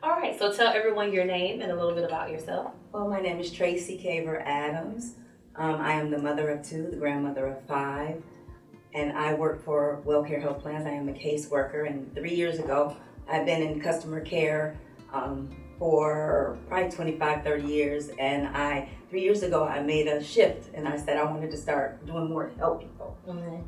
All right, so tell everyone your name and a little bit about yourself. Well, my name is Tracy Caver Adams. I am the mother of two, the grandmother of five, and I work for WellCare Health Plans. I am a caseworker, and 3 years ago, I've been in customer care for probably 25, 30 years, and 3 years ago, I made a shift, and I said I wanted to start doing more to help people.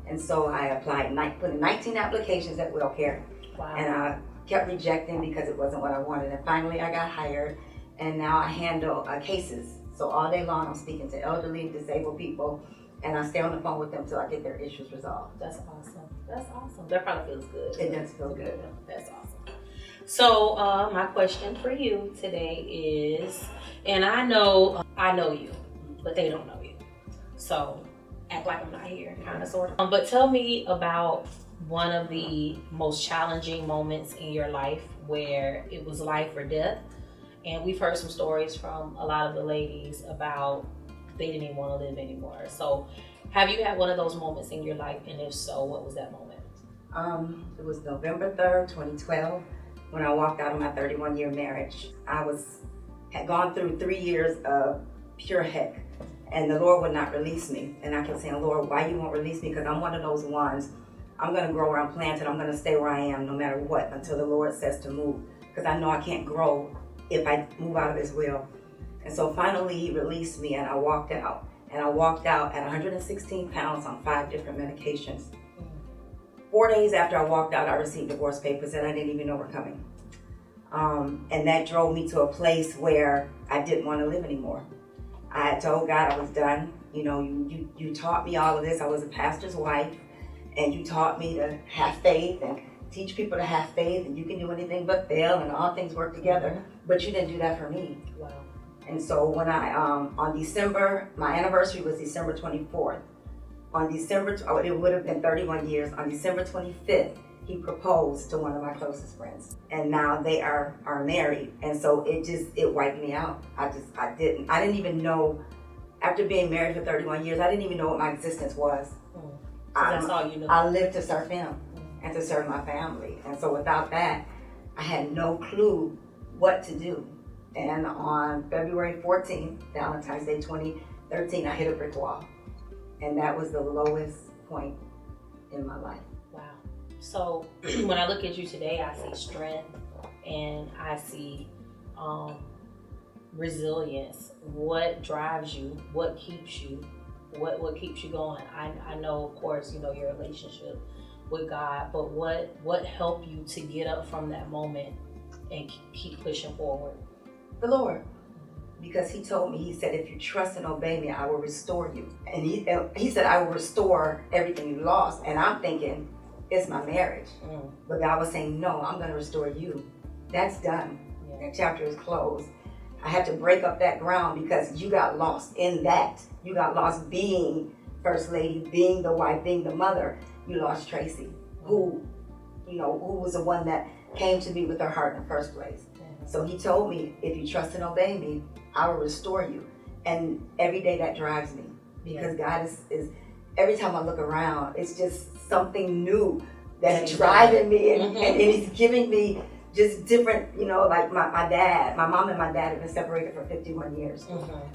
And so I applied, put in 19 applications at WellCare, Wow. and I kept rejecting because it wasn't what I wanted. And finally, I got hired, and now I handle cases. So all day long, I'm speaking to elderly, disabled people, and I stay on the phone with them until I get their issues resolved. That's awesome. That's awesome. That probably feels good. It does feel good. That's awesome. So my question for you today is, and I know you, but they don't know you. So act like I'm not here, kind of, sort of. But tell me about one of the most challenging moments in your life where it was life or death. And we've heard some stories from a lot of the ladies about they didn't even want to live anymore. So have you had one of those moments in your life? And if so, what was that moment? It was November 3rd, 2012, when I walked out of my 31-year marriage. Had gone through 3 years of pure heck, and the Lord would not release me. And I kept saying, Lord, why you won't release me? Because I'm one of those ones. I'm going to grow where I'm planted. I'm going to stay where I am no matter what until the Lord says to move. Because I know I can't grow if I move out of His will. And so finally He released me, and I walked out. And I walked out at 116 pounds on 5 different medications. 4 days after I walked out, I received divorce papers that I didn't even know were coming. And that drove me to a place where I didn't want to live anymore. I had told God I was done. You know, you taught me all of this. I was a pastor's wife. And you taught me to have faith and teach people to have faith, and you can do anything but fail, and all things work together. But you didn't do that for me. Wow. And so when on December, my anniversary was December 24th. It would have been 31 years. On December 25th, He proposed to one of my closest friends. And now they are married. And so it wiped me out. I didn't even know, after being married for 31 years, I didn't even know what my existence was. So that's all you know. I lived to serve Him and to serve my family. And so without that, I had no clue what to do. And on February 14th, Valentine's Day 2013, I hit a brick wall. And that was the lowest point in my life. Wow. So when I look at you today, I see strength and I see resilience. What drives you? What keeps you? What keeps you going? I know, of course, you know, your relationship with God, but what helped you to get up from that moment and keep pushing forward? The Lord. Because He told me, He said, if you trust and obey me, I will restore you. And He said, I will restore everything you lost. And I'm thinking, it's my marriage. But God was saying, no, I'm going to restore you. That's done. Yeah. That chapter is closed. I had to break up that ground because you got lost in that. You got lost being First Lady, being the wife, being the mother. You lost Tracy, who was the one that came to me with her heart in the first place. So He told me, if you trust and obey me, I will restore you. And every day that drives me, because God is every time I look around, it's just something new that's driving me, and He's giving me just different, like my dad, my mom and my dad have been separated for 51 years.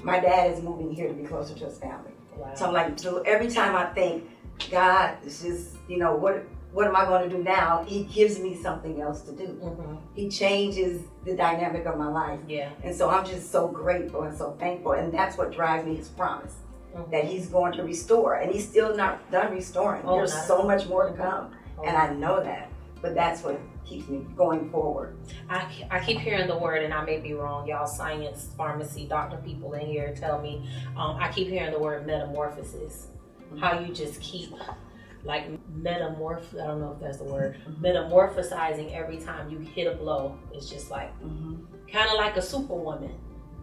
My dad is moving here to be closer to his family. Wow. So I'm like, so every time I think, God, it's just, what am I going to do now? He gives me something else to do. He changes the dynamic of my life. Yeah. And so I'm just so grateful and so thankful. And that's what drives me, His promise, that He's going to restore. And He's still not done restoring. There's so much more to come. And I know that. But that's what keeps me going forward. I keep hearing the word, and I may be wrong. Y'all science, pharmacy, doctor people in here tell me. I keep hearing the word metamorphosis. How you just keep like I don't know if that's the word, metamorphosizing every time you hit a blow. It's just like kind of like a superwoman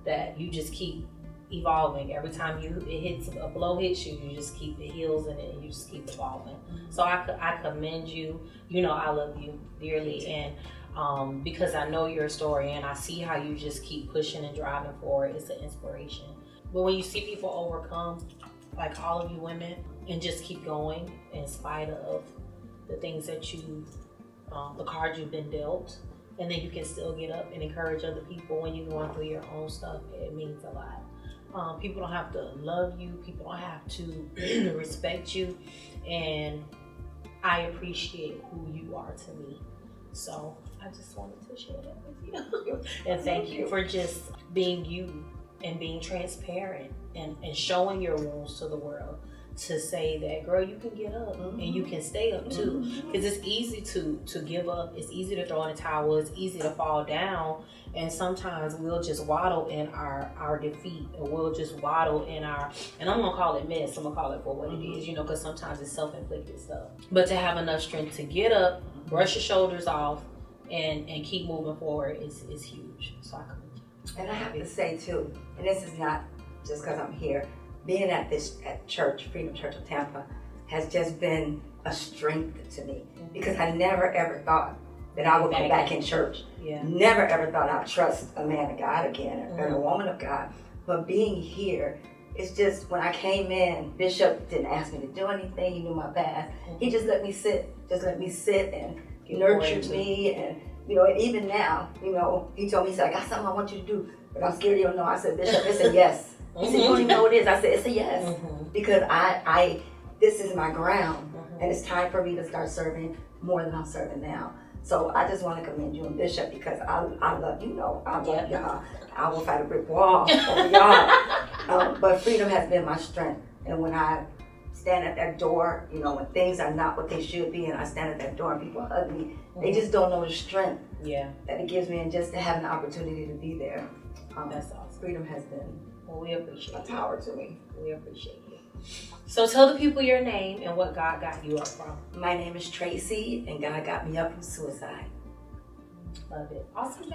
that you just keep evolving. Every time a blow hits you, you just keep the heels in it and you just keep evolving. So I commend you. I love you dearly, and because I know your story and I see how you just keep pushing and driving forward, it's an inspiration. But when you see people overcome, like all of you women, and just keep going in spite of the things that the cards you've been dealt, and then you can still get up and encourage other people when you're going through your own stuff. It means a lot. People don't have to love you. People don't have to respect you. And I appreciate who you are to me. So I just wanted to share that with you. And thank you for just being you and being transparent and showing your wounds to the world, to say that, girl, you can get up and you can stay up too. Because it's easy to give up. It's easy to throw in the towel. It's easy to fall down. And sometimes we'll just waddle in our defeat, or we'll just waddle in our, and I'm gonna call it mess. I'm gonna call it for what it is, because sometimes it's self-inflicted stuff. But to have enough strength to get up, brush your shoulders off, and keep moving forward is huge. So I commend you. And I have to say too, and this is not just because I'm here, being at church, Freedom Church of Tampa, has just been a strength to me, because I never ever thought that I would come back in church. Yeah. Never ever thought I'd trust a man of God again, or a woman of God. But being here, it's just, when I came in, Bishop didn't ask me to do anything. He knew my past. He just let me sit and nurtured me. And and even now, he told me, he said, I got something I want you to do, but I'm scared you don't know. I said, Bishop, it's a yes. He said, you don't even know what it is. I said, it's a yes. Because I this is my ground, and it's time for me to start serving more than I'm serving now. So I just want to commend you and Bishop, because I love I love y'all. I will fight a brick wall over y'all. But freedom has been my strength. And when I stand at that door, when things are not what they should be, and I stand at that door and people hug me, they just don't know the strength that it gives me, and just to have an opportunity to be there. That's awesome. Freedom has been we appreciate a power to me. We appreciate you. So tell the people your name and what God got you up from. My name is Tracy, and God got me up from suicide. Love it. Awesome.